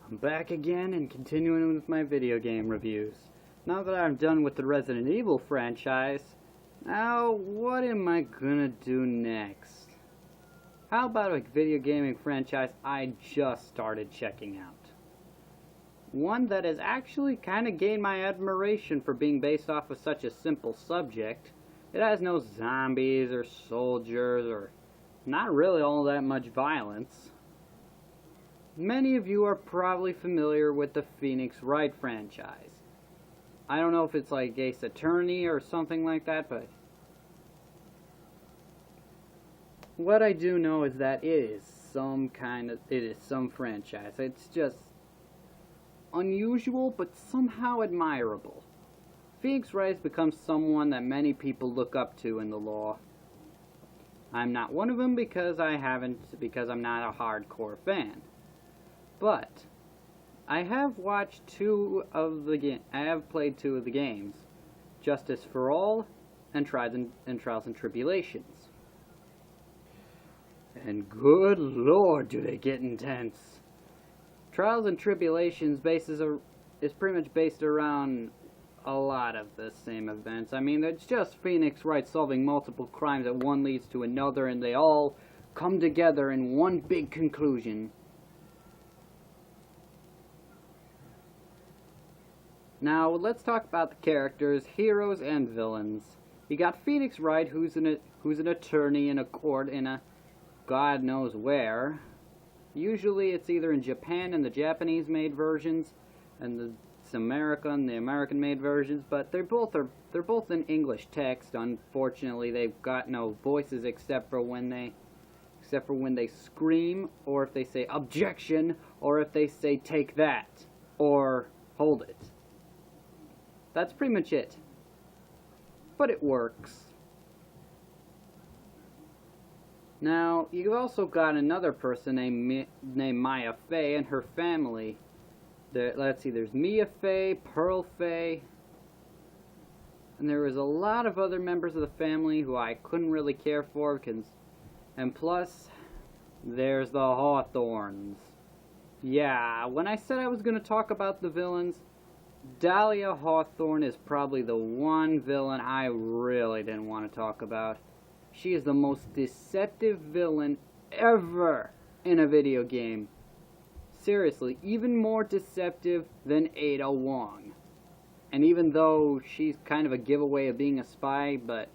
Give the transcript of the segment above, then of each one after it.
I'm back again and continuing with my video game reviews. Now that I'm done with the Resident Evil franchise, now what am I gonna do next? How about a video gaming franchise I just started checking out? One that has actually kind of gained my admiration for being based off of such a simple subject. It has no zombies or soldiers or not really all that much violence. Many of you are probably familiar with the Wright Franchise. I don't know if it's like Ace Attorney or something like that, but what I do know is that it is some franchise. It's just unusual but somehow admirable. Wright has become someone that many people look up to in the law. I'm not one of them because I'm not a hardcore fan. But I have watched I have played two of the games, Justice for All and Trials and Tribulations. And good lord, do they get intense. Trials and Tribulations is pretty much based around a lot of the same events. I mean, it's just Wright solving multiple crimes that one leads to another, and they all come together in one big conclusion. Now, let's talk about the characters, heroes, and villains. You got Wright, who's an attorney in a court in a God knows where. Usually it's either in Japan in the Japanese-made versions, and the American-made versions, but they're both in English text. Unfortunately, they've got no voices except for when they scream, or if they say objection, or if they say take that, or hold it. That's pretty much it. But it works. Now, you've also got another person named Maya Fey and her family. Let's see, there's Mia Fey, Pearl Fey, and there was a lot of other members of the family who I couldn't really care for, and plus, there's the Hawthorns. Yeah, when I said I was going to talk about the villains, Dahlia Hawthorne is probably the one villain I really didn't want to talk about. She is the most deceptive villain ever in a video game. Seriously, even more deceptive than Ada Wong. And even though she's kind of a giveaway of being a spy, but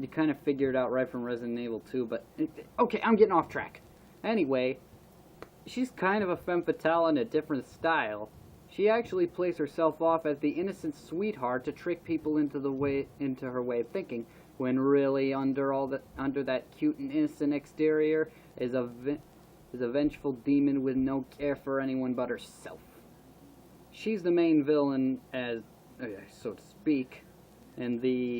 you kind of figure it out right from Resident Evil 2, but okay, I'm getting off track. Anyway, she's kind of a femme fatale in a different style. She actually plays herself off as the innocent sweetheart to trick people into her way of thinking, when really under that cute and innocent exterior is a vengeful demon with no care for anyone but herself. She's the main villain, so to speak, in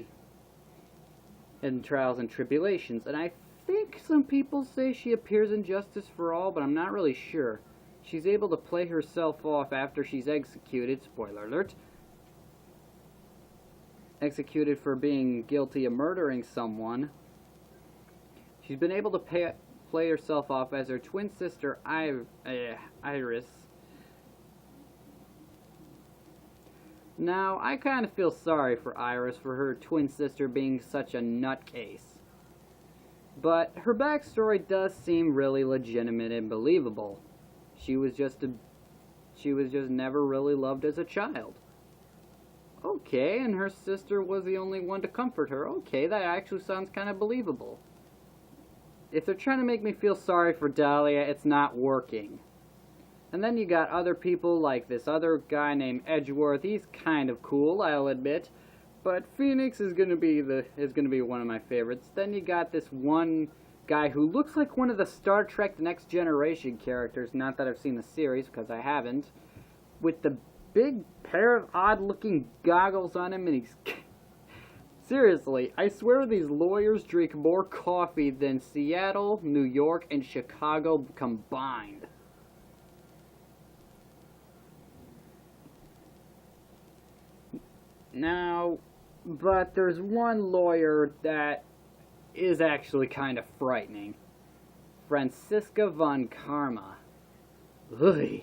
Trials and Tribulations, and I think some people say she appears in Justice for All, but I'm not really sure. She's able to play herself off after she's executed, spoiler alert, executed for being guilty of murdering someone. She's been able to play herself off as her twin sister Iris. Now, I kind of feel sorry for Iris for her twin sister being such a nutcase. But her backstory does seem really legitimate and believable. She was just never really loved as a child. Okay, and her sister was the only one to comfort her. Okay, that actually sounds kind of believable. If they're trying to make me feel sorry for Dahlia, it's not working. And then you got other people like this other guy named Edgeworth. He's kind of cool, I'll admit, but Phoenix is gonna be one of my favorites. Then you got this one guy who looks like one of the Star Trek The Next Generation characters. Not that I've seen the series, because I haven't. With the big pair of odd-looking goggles on him, and he's... Seriously, I swear these lawyers drink more coffee than Seattle, New York, and Chicago combined. Now, but there's one lawyer that is actually kind of frightening. Franziska von Karma. Ugh.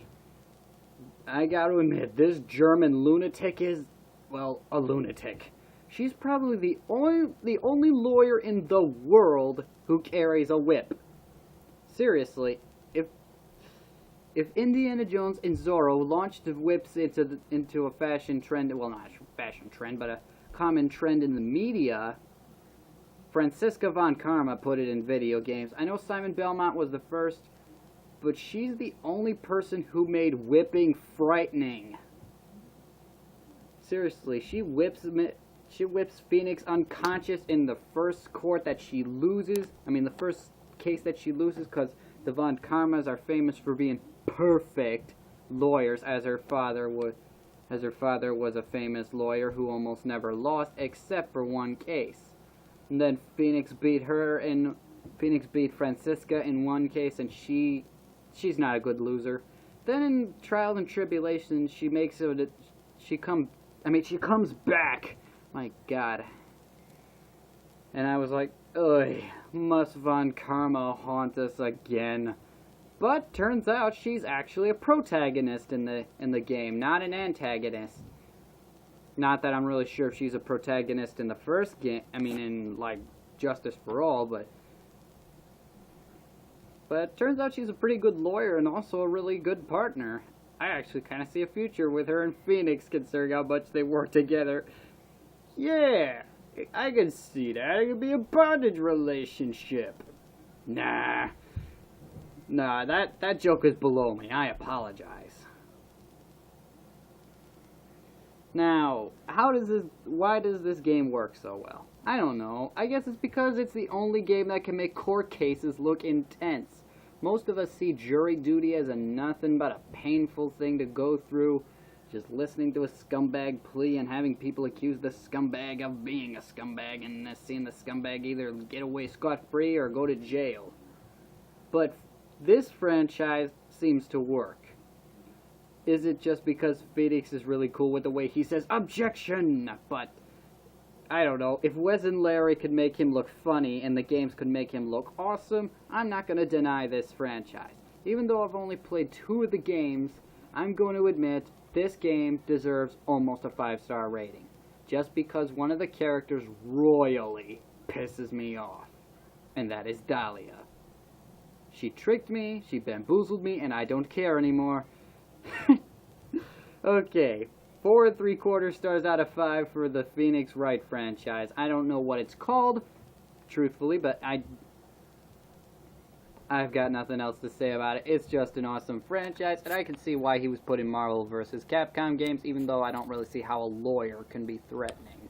I gotta admit, this German lunatic is, well, a lunatic. She's probably the only lawyer in the world who carries a whip. Seriously, if Indiana Jones and Zorro launched the whips into a fashion trend, well, not a fashion trend, but a common trend in the media, Franziska von Karma put it in video games. I know Simon Belmont was the first, but she's the only person who made whipping frightening. Seriously, she whips Phoenix unconscious in the first court that she loses. I mean, the first case that she loses, because the Von Karmas are famous for being perfect lawyers, as her father was a famous lawyer who almost never lost, except for one case. And then Phoenix beat Franziska in one case, and she's not a good loser. Then in Trials and Tribulations, she comes back. My God. And I was like, ugh, must Von Karma haunt us again? But turns out she's actually a protagonist in the game, not an antagonist. Not that I'm really sure if she's a protagonist in the first game. I mean, in like Justice for All, but it turns out she's a pretty good lawyer and also a really good partner. I actually kind of see a future with her and Phoenix, considering how much they work together. Yeah, I can see that. It could be a bondage relationship. Nah, that joke is below me. I apologize. Now, why does this game work so well? I don't know. I guess it's because it's the only game that can make court cases look intense. Most of us see jury duty as nothing but a painful thing to go through, just listening to a scumbag plea and having people accuse the scumbag of being a scumbag and seeing the scumbag either get away scot-free or go to jail. But this franchise seems to work. Is it just because Phoenix is really cool with the way he says, "Objection"? But I don't know. If Wes and Larry could make him look funny and the games could make him look awesome, I'm not going to deny this franchise. Even though I've only played 2 of the games, I'm going to admit this game deserves almost a 5-star rating. Just because one of the characters royally pisses me off. And that is Dahlia. She tricked me, she bamboozled me, and I don't care anymore. Okay. 4 3/4 stars out of 5 for the Phoenix Wright franchise. I don't know what it's called, truthfully, but I've got nothing else to say about it. It's just an awesome franchise, and I can see why he was put in Marvel vs. Capcom games, even though I don't really see how a lawyer can be threatening.